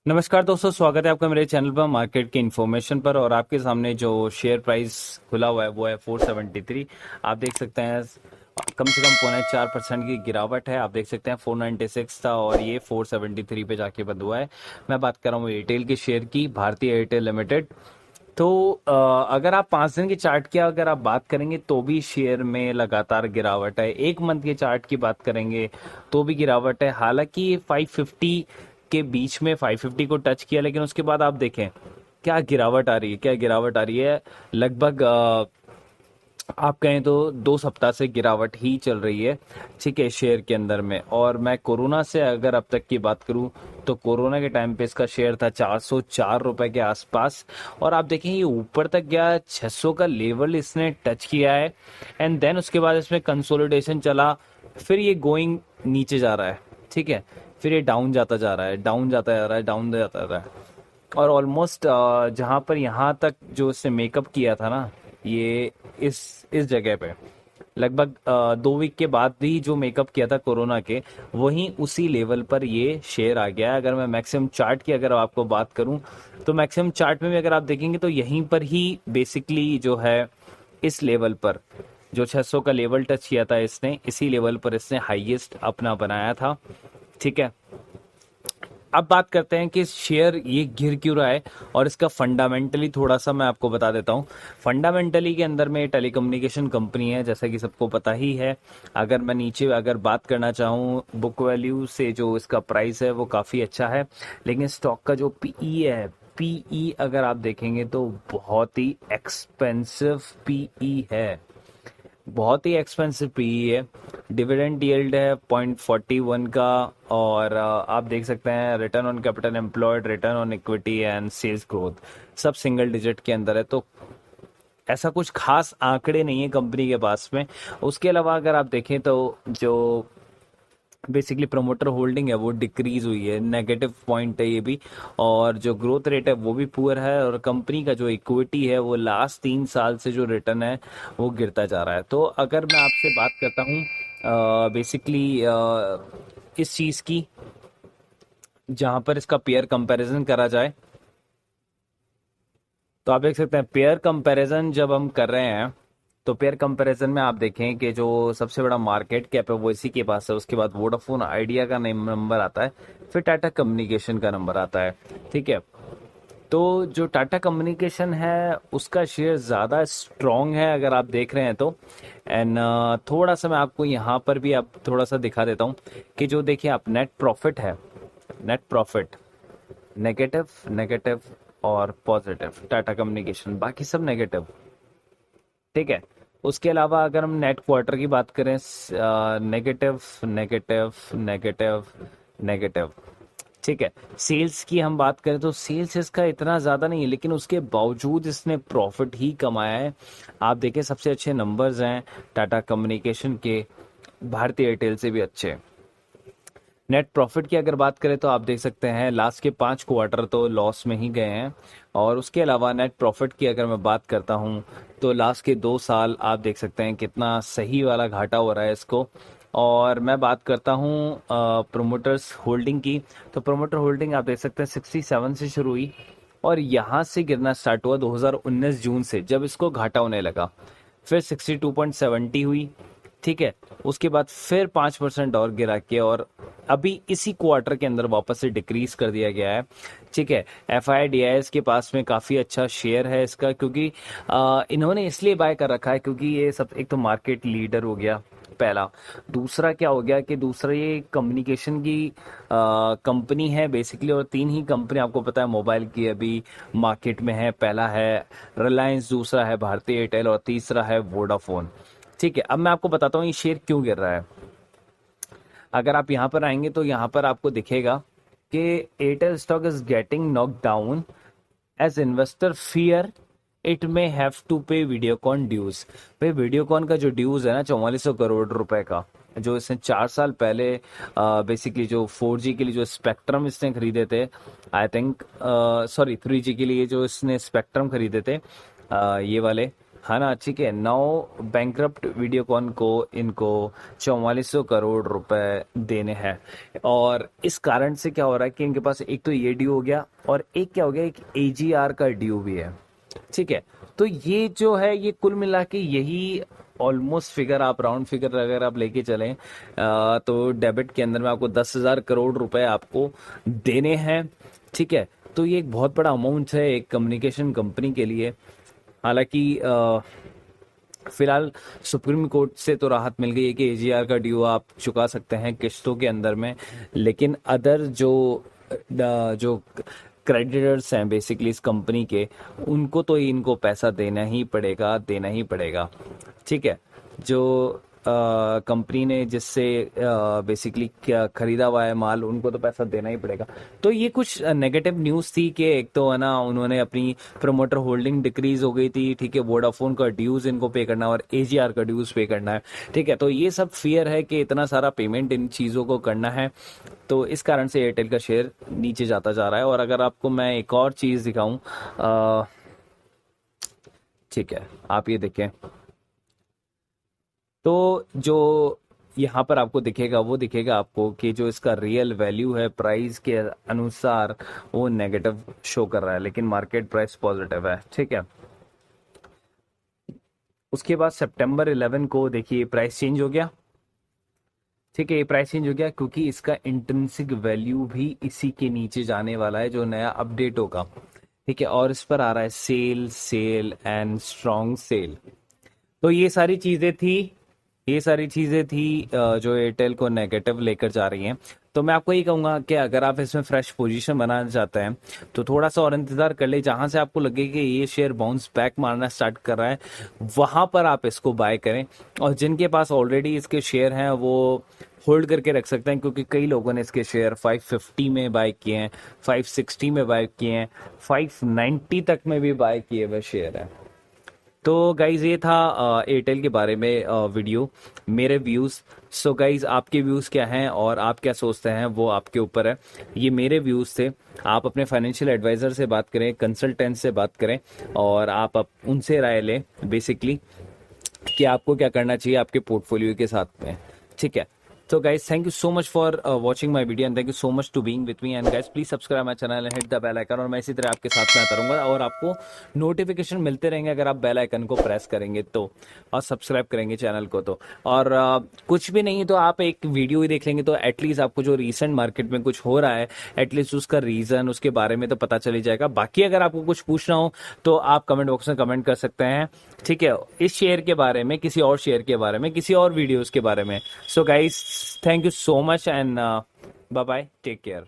नमस्कार दोस्तों, स्वागत है आपका मेरे चैनल पर मार्केट की इन्फॉर्मेशन पर। और आपके सामने जो शेयर प्राइस खुला हुआ है वो है 473। आप देख सकते हैं कम से कम 0.4% की गिरावट है। आप देख सकते हैं 496 था और ये 473 पे जाके बंद हुआ है। मैं बात कर रहा हूँ एयरटेल के शेयर की, भारतीय एयरटेल लिमिटेड। तो अगर आप 5 दिन के चार्ट की अगर आप बात करेंगे तो भी शेयर में लगातार गिरावट है। एक मंथ के चार्ट की बात करेंगे तो भी गिरावट है। हालांकि ये 550 के बीच में 550 को टच किया, लेकिन उसके बाद आप देखें क्या गिरावट आ रही है, क्या गिरावट आ रही है। लगभग आप कहें तो 2 सप्ताह से गिरावट ही चल रही है, ठीक है, शेयर के अंदर में। और मैं कोरोना से अगर अब तक की बात करूं तो कोरोना के टाइम पे इसका शेयर था 404 रुपए के आसपास। और आप देखें ये ऊपर तक गया, 600 का लेवल इसने टच किया है। एंड देन उसके बाद इसमें कंसोलिडेशन चला, फिर ये गोइंग नीचे जा रहा है, ठीक है। फिर ये डाउन जाता जा रहा है, डाउन जाता जा रहा है, डाउन जाता जा रहा है। और ऑलमोस्ट जहां पर यहाँ तक जो इसने मेकअप किया था ना, ये इस जगह पे लगभग 2 वीक के बाद ही जो मेकअप किया था कोरोना के, वहीं उसी लेवल पर ये शेयर आ गया है। अगर मैं मैक्सिमम चार्ट की अगर आपको बात करूं तो मैक्सिमम चार्ट में भी अगर आप देखेंगे तो यहीं पर ही बेसिकली जो है, इस लेवल पर जो 600 का लेवल टच किया था इसने, इसी लेवल पर इसने हाईएस्ट अपना बनाया था, ठीक है। अब बात करते हैं कि शेयर ये गिर क्यों रहा है और इसका फंडामेंटली थोड़ा सा मैं आपको बता देता हूँ। फंडामेंटली के अंदर में टेलीकम्युनिकेशन कंपनी है, जैसा कि सबको पता ही है। अगर मैं नीचे अगर बात करना चाहूँ बुक वैल्यू से, जो इसका प्राइस है वो काफ़ी अच्छा है। लेकिन स्टॉक का जो पीई है, पीई अगर आप देखेंगे तो बहुत ही एक्सपेंसिव पीई है, बहुत ही एक्सपेंसिव पीई है। डिविडेंड यील्ड है 0.41 का। और आप देख सकते हैं return on capital employed, return on equity and sales growth सब सिंगल डिजिट के अंदर है। तो ऐसा कुछ खास आंकड़े नहीं है कंपनी के पास में। उसके अलावा अगर आप देखें तो जो बेसिकली प्रमोटर होल्डिंग है वो डिक्रीज हुई है, नेगेटिव पॉइंट है ये भी। और जो ग्रोथ रेट है वो भी पुअर है। और कंपनी का जो इक्विटी है वो लास्ट 3 साल से जो रिटर्न है वो गिरता जा रहा है। तो अगर मैं आपसे बात करता हूँ बेसिकली इस चीज़ की, जहाँ पर इसका पेयर कंपैरिजन करा जाए, तो आप देख सकते हैं पेयर कंपैरिजन जब हम कर रहे हैं तो पेयर कंपैरिजन में आप देखें कि जो सबसे बड़ा मार्केट कैप है वो इसी के पास है। उसके बाद वोडाफोन आइडिया का नंबर आता है, फिर टाटा कम्युनिकेशन का नंबर आता है, ठीक है। तो जो टाटा कम्युनिकेशन है उसका शेयर ज़्यादा स्ट्रॉन्ग है अगर आप देख रहे हैं तो। एंड थोड़ा सा मैं आपको यहाँ पर भी आप थोड़ा सा दिखा देता हूँ कि जो देखिए आप नेट प्रॉफिट है, नेट प्रॉफिट नेगेटिव, नेगेटिव और पॉजिटिव, टाटा कम्युनिकेशन बाकी सब नेगेटिव, ठीक है। उसके अलावा अगर हम नेट क्वार्टर की बात करें, नेगेटिव, नेगेटिव, नेगेटिव, नेगेटिव, ठीक है। सेल्स की हम बात करें तो सेल्स इसका इतना ज़्यादा नहीं है, लेकिन उसके बावजूद इसने प्रॉफिट ही कमाया है। आप देखें सबसे अच्छे नंबर्स हैं टाटा कम्युनिकेशन के, भारतीय एयरटेल से भी अच्छे। नेट प्रॉफिट की अगर बात करें तो आप देख सकते हैं लास्ट के 5 क्वार्टर तो लॉस में ही गए हैं। और उसके अलावा नेट प्रॉफिट की अगर मैं बात करता हूं तो लास्ट के 2 साल आप देख सकते हैं कितना सही वाला घाटा हो रहा है इसको। और मैं बात करता हूं प्रोमोटर्स होल्डिंग की, तो प्रोमोटर होल्डिंग आप देख सकते हैं 67 से शुरू हुई और यहाँ से गिरना स्टार्ट हुआ 2019 जून से, जब इसको घाटा होने लगा। फिर 62.70 हुई, ठीक है। उसके बाद फिर 5% और गिरा के, और अभी इसी क्वार्टर के अंदर वापस से डिक्रीज कर दिया गया है, ठीक है। F I D I S के पास में काफ़ी अच्छा शेयर है इसका, क्योंकि इन्होंने इसलिए बाय कर रखा है क्योंकि ये सब, एक तो मार्केट लीडर हो गया पहला। दूसरा क्या हो गया कि दूसरा ये कम्युनिकेशन की कंपनी है बेसिकली। और 3 ही कंपनी आपको पता है मोबाइल की अभी मार्केट में है, पहला है रिलायंस, दूसरा है भारतीय एयरटेल और तीसरा है वोडाफोन, ठीक है। अब मैं आपको बताता हूँ ये शेयर क्यों गिर रहा है। अगर आप यहाँ पर आएंगे तो यहाँ पर आपको दिखेगा कि Airtel stock is getting knock down as investor fear it may have to pay Videocon dues. भाई वीडियोकॉन का जो ड्यूज है ना 4400 करोड़ रुपए का, जो इसने 4 साल पहले बेसिकली जो 4G के लिए जो स्पेक्ट्रम इसने खरीदे थे, आई थिंक सॉरी 3G के लिए जो इसने स्पेक्ट्रम खरीदे थे ये वाले, है ना, ठीक है। नाउ बैंकरप्ट वीडियोकॉन को इनको 4400 करोड़ रुपए देने हैं, और इस कारण से क्या हो रहा है कि इनके पास एक तो ये ड्यू हो गया, और एक क्या हो गया, एक एजीआर का ड्यू भी है, ठीक है। तो ये जो है, ये कुल मिला के यही ऑलमोस्ट फिगर, आप राउंड फिगर अगर आप लेके चलें तो डेबिट के अंदर में आपको 10,000 करोड़ रुपए आपको देने हैं, ठीक है। तो ये एक बहुत बड़ा अमाउंट है एक कम्युनिकेशन कंपनी के लिए। हालांकि फिलहाल सुप्रीम कोर्ट से तो राहत मिल गई है कि एजीआर का ड्यू आप चुका सकते हैं किस्तों के अंदर में, लेकिन अदर जो क्रेडिटर्स हैं बेसिकली इस कंपनी के, उनको तो इनको पैसा देना ही पड़ेगा, ठीक है। जो कंपनी ने जिससे बेसिकली क्या खरीदा हुआ है माल, उनको तो पैसा देना ही पड़ेगा। तो ये कुछ नेगेटिव न्यूज़ थी कि एक तो है ना, उन्होंने अपनी प्रमोटर होल्डिंग डिक्रीज हो गई थी, ठीक है। वोडाफोन का ड्यूज इनको पे करना है और एजीआर का ड्यूज पे करना है, ठीक है। तो ये सब फियर है कि इतना सारा पेमेंट इन चीज़ों को करना है, तो इस कारण से एयरटेल का शेयर नीचे जाता जा रहा है। और अगर आपको मैं एक और चीज़ दिखाऊं, ठीक है, आप ये देखें, तो जो यहाँ पर आपको दिखेगा वो दिखेगा आपको कि जो इसका रियल वैल्यू है प्राइस के अनुसार वो नेगेटिव शो कर रहा है, लेकिन मार्केट प्राइस पॉजिटिव है, ठीक है। उसके बाद सितंबर 11 को देखिए प्राइस चेंज हो गया, ठीक है। ये प्राइस चेंज हो गया क्योंकि इसका इंट्रिंसिक वैल्यू भी इसी के नीचे जाने वाला है जो नया अपडेट होगा, ठीक है। और इस पर आ रहा है sell sell and strong sell. तो ये सारी चीजें थी जो एयरटेल को नेगेटिव लेकर जा रही हैं। तो मैं आपको ये कहूंगा कि अगर आप इसमें फ्रेश पोजीशन बनाना चाहते हैं तो थोड़ा सा और इंतजार कर ले, जहां से आपको लगे कि ये शेयर बाउंस बैक मारना स्टार्ट कर रहा है, वहां पर आप इसको बाय करें। और जिनके पास ऑलरेडी इसके शेयर हैं वो होल्ड करके रख सकते हैं, क्योंकि कई लोगों ने इसके शेयर 550 में बाय किए हैं, 560 में बाय किए हैं, 590 तक में भी बाय किए हुए शेयर हैं। तो गाइज ये था एयरटेल के बारे में वीडियो, मेरे व्यूज़। सो गाइज आपके व्यूज़ क्या हैं और आप क्या सोचते हैं वो आपके ऊपर है। ये मेरे व्यूज़ थे। आप अपने फाइनेंशियल एडवाइज़र से बात करें, कंसल्टेंट से बात करें, और आप उनसे राय लें बेसिकली कि आपको क्या करना चाहिए आपके पोर्टफोलियो के साथ में, ठीक है। तो guys thank you so much for watching my video and thank you so much to being with me, and guys please subscribe my channel and hit the bell icon. और मैं इसी तरह आपके साथ में आता रहूंगा और आपको नोटिफिकेशन मिलते रहेंगे अगर आप बेल आइकन को प्रेस करेंगे तो, और सब्सक्राइब करेंगे चैनल को तो। और कुछ भी नहीं तो आप एक वीडियो ही देख लेंगे तो एटलीस्ट आपको जो रिसेंट मार्केट में कुछ हो रहा है एटलीस्ट उसका रीजन, उसके बारे में तो पता चल ही जाएगा। बाकी अगर आपको कुछ पूछना हो तो आप कमेंट बॉक्स में कमेंट कर सकते हैं, ठीक है, इस शेयर के बारे में, किसी और शेयर के बारे में, किसी और वीडियोस के बारे में। So guys thank you so much and bye bye, take care.